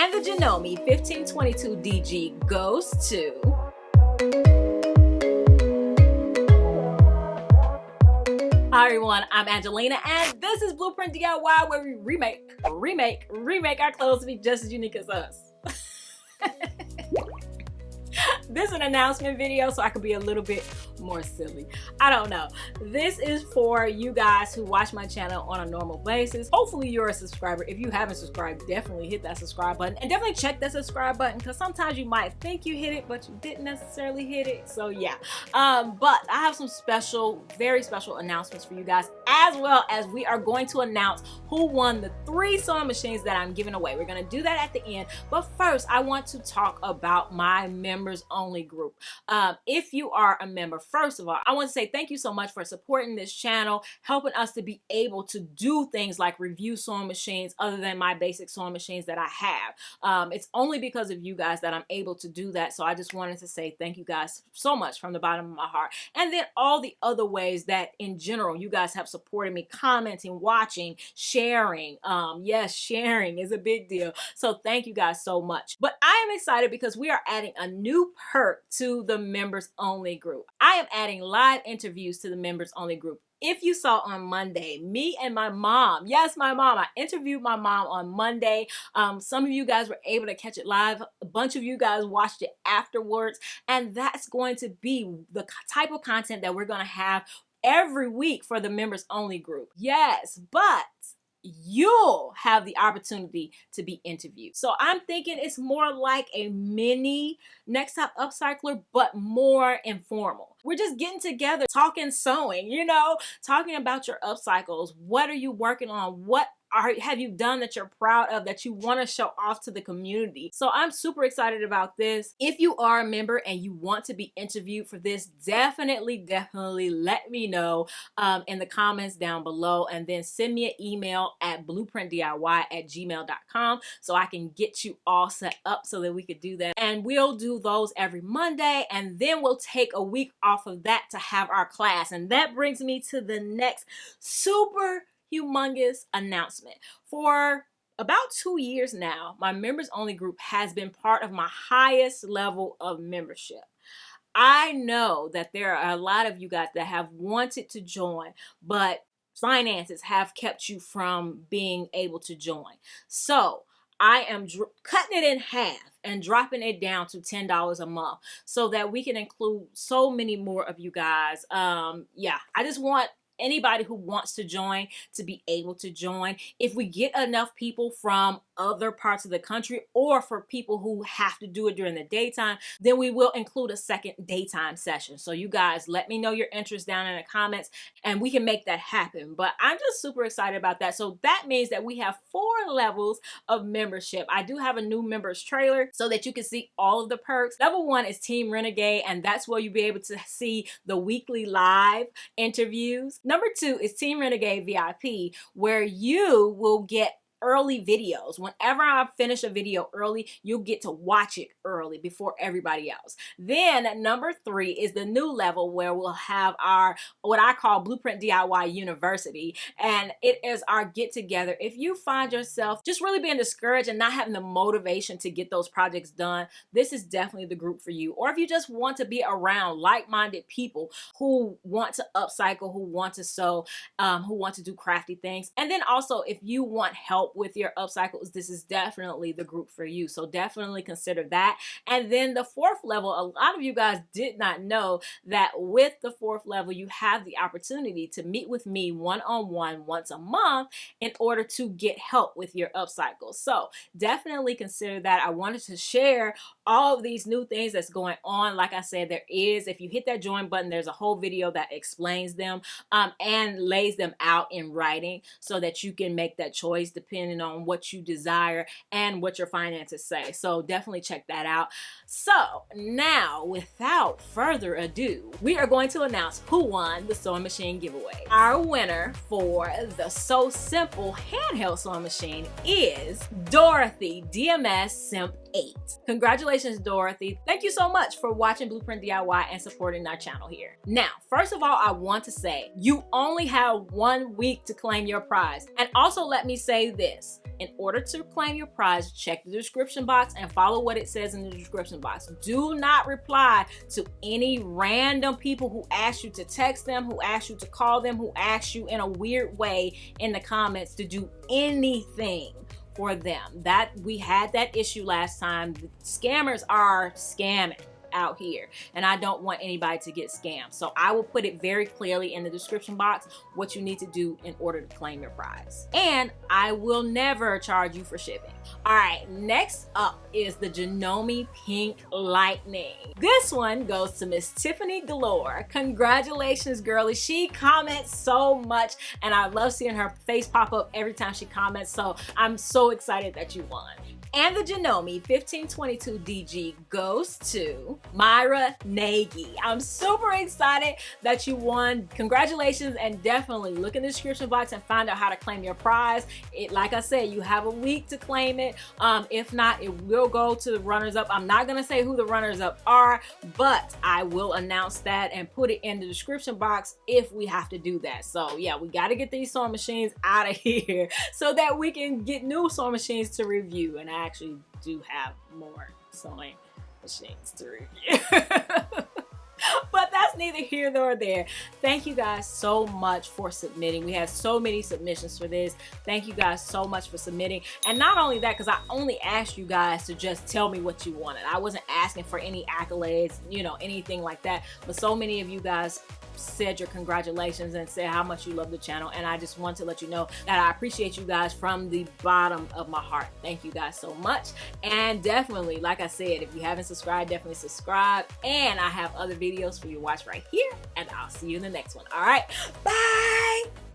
And the Janome 1522 DG goes to... Hi everyone, I'm Angelina, and this is Blueprint DIY, where we remake our clothes to be just as unique as us. This is an announcement video, so I could be a little bit more silly. I don't know. This is for you guys who watch my channel on a normal basis. Hopefully you're a subscriber. If you haven't subscribed, definitely hit that subscribe button, and definitely check that subscribe button, because sometimes you might think you hit it but you didn't necessarily hit it. So yeah, but I have some special, very special announcements for you guys, as well as we are going to announce who won the 3 sewing machines that I'm giving away. We're going to do that at the end, but first I want to talk about my members only group. If you are a member, first of all, I want to say thank you so much for supporting this channel, helping us to be able to do things like review sewing machines other than my basic sewing machines that I have. It's only because of you guys that I'm able to do that, so I just wanted to say thank you guys so much from the bottom of my heart. And then all the other ways that in general you guys have supported me: commenting, watching, sharing. Yes, sharing is a big deal, so thank you guys so much. But I am excited because we are adding a new perk to the members only group. I am adding live interviews to the members only group. If you saw on Monday, me and my mom, yes, my mom, I interviewed my mom on Monday. Some of you guys were able to catch it live. A bunch of you guys watched it afterwards. And that's going to be the type of content that we're going to have every week for the members only group. Yes, but you'll have the opportunity to be interviewed. So I'm thinking it's more like a mini Next Top Upcycler, but more informal. We're just getting together, talking sewing, you know, talking about your upcycles. What are you working on? What have you done that you're proud of, that you want to show off to the community? So I'm super excited about this. If you are a member and you want to be interviewed for this, definitely let me know in the comments down below, and then send me an email at blueprintdiy@gmail.com so I can get you all set up so that we could do that. And we'll do those every Monday, and then we'll take a week off of that to have our class. And that brings me to the next super humongous announcement. For about 2 years now, my members only group has been part of my highest level of membership. I know that there are a lot of you guys that have wanted to join, but finances have kept you from being able to join. So I am cutting it in half and dropping it down to $10 a month so that we can include so many more of you guys. Yeah, I just want anybody who wants to join to be able to join. If we get enough people from other parts of the country, or for people who have to do it during the daytime, then we will include a second daytime session. So you guys let me know your interest down in the comments and we can make that happen. But I'm just super excited about that. So that means that we have 4 levels of membership. I do have a new members trailer so that you can see all of the perks. Level 1 is Team Renegade, and that's where you'll be able to see the weekly live interviews. Number 2 is Team Renegade VIP, where you will get early videos. Whenever I finish a video early, you'll get to watch it early before everybody else. Then number 3 is the new level, where we'll have our, what I call Blueprint DIY University, and it is our get together. If you find yourself just really being discouraged and not having the motivation to get those projects done, this is definitely the group for you. Or if you just want to be around like-minded people who want to upcycle, who want to sew, who want to do crafty things. And then also, if you want help with your upcycles, this is definitely the group for you. So definitely consider that. And then the 4th level, a lot of you guys did not know that with the 4th level, you have the opportunity to meet with me one-on-one once a month in order to get help with your upcycles. So definitely consider that. I wanted to share all of these new things that's going on. Like I said, there is, if you hit that join button, there's a whole video that explains them and lays them out in writing so that you can make that choice depending on what you desire and what your finances say. So definitely check that out. So now, without further ado, we are going to announce who won the sewing machine giveaway. Our winner for the So Simple handheld sewing machine is Dorothy DMS Simp 8. Congratulations, Dorothy. Thank you so much for watching Blueprint DIY and supporting our channel here. Now, first of all, I want to say you only have 1 week to claim your prize. And also let me say this. In order to claim your prize, check the description box and follow what it says in the description box. Do not reply to any random people who ask you to text them, who ask you to call them, who ask you in a weird way in the comments to do anything for them. That we had that issue last time. The scammers are scamming out here, and I don't want anybody to get scammed. So I will put it very clearly in the description box what you need to do in order to claim your prize. And I will never charge you for shipping. All right, next up is the Janome Pink Lightning. This one goes to Miss Tiffany Galore. Congratulations, girlie. She comments so much, and I love seeing her face pop up every time she comments. So I'm so excited that you won. And the Janome 1522 DG goes to Myra, Nagy. I'm super excited that you won. Congratulations, and definitely look in the description box and find out how to claim your prize. Like I said, you have a week to claim it. If not, it will go to the runners-up. I'm not gonna say who the runners-up are, but I will announce that and put it in the description box if we have to do that. So yeah, we gotta get these sewing machines out of here so that we can get new sewing machines to review. And I actually do have more sewing machines to review. But that's neither here nor there. Thank you guys so much for submitting. We had so many submissions for this. Thank you guys so much for submitting. And not only that, because I only asked you guys to just tell me what you wanted. I wasn't asking for any accolades, you know, anything like that. But so many of you guys said your congratulations and said how much you love the channel, and I just want to let you know that I appreciate you guys from the bottom of my heart. Thank you guys so much. And definitely, like I said, if you haven't subscribed, definitely subscribe. And I have other videos for you to watch right here, and I'll see you in the next one. All right, bye.